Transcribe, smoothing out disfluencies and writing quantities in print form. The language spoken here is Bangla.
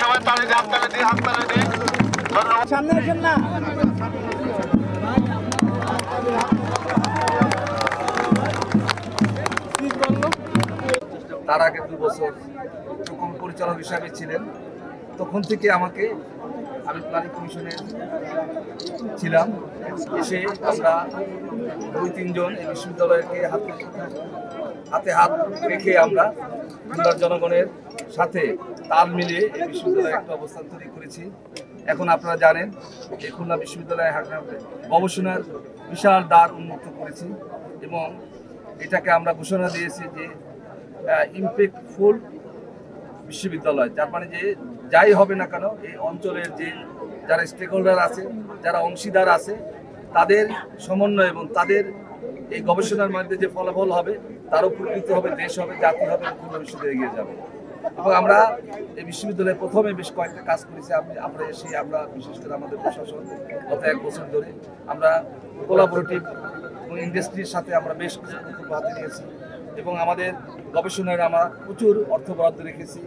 সবাই তালি দিয়ে হাততালি দিয়ে হাততালি দিয়ে সামনে আসেন না। তার আগে 2 বছর যখন পরিচালক হিসাবে ছিলেন তখন থেকে আমি প্ল্যানিং কমিশনে ছিলাম। এসে আমরা 2-3 জন এই বিশ্ববিদ্যালয়কে হাতে হাত রেখে আমরা খুলনার জনগণের সাথে তাল মিলিয়ে এই বিশ্ববিদ্যালয়ে একটা অবস্থান তৈরি করেছি। এখন আপনারা জানেন এই খুলনা বিশ্ববিদ্যালয়ে গবেষণার বিশাল দ্বার উন্মুক্ত করেছি এবং এটাকে আমরা ঘোষণা দিয়েছি যে ইমপ্যাক্টফুল বিশ্ববিদ্যালয়। যার মানে যে যাই হবে না কেন এই অঞ্চলের যে যারা স্টেক হোল্ডার আছে, যারা অংশীদার আছে, তাদের সমন্বয় এবং তাদের এই গবেষণার মধ্যে যে ফলাফল হবে তার উপকৃত হবে, দেশ হবে, জাতি হবে, খুলনা বিশ্ববিদ্যালয়ে এগিয়ে যাবে। এবং আমরা এই বিশ্ববিদ্যালয়ে প্রথমে বেশ কয়েকটা কাজ করেছি। আমরা বিশেষ করে আমাদের প্রশাসন গত 1 বছর ধরে আমরা কোলাবোরেটিভ ইন্ডাস্ট্রির সাথে আমরা বেশ কিছু প্রকল্প হাতে নিয়েছি এবং আমাদের গবেষণায় আমরা প্রচুর অর্থ বরাদ্দ রেখেছি।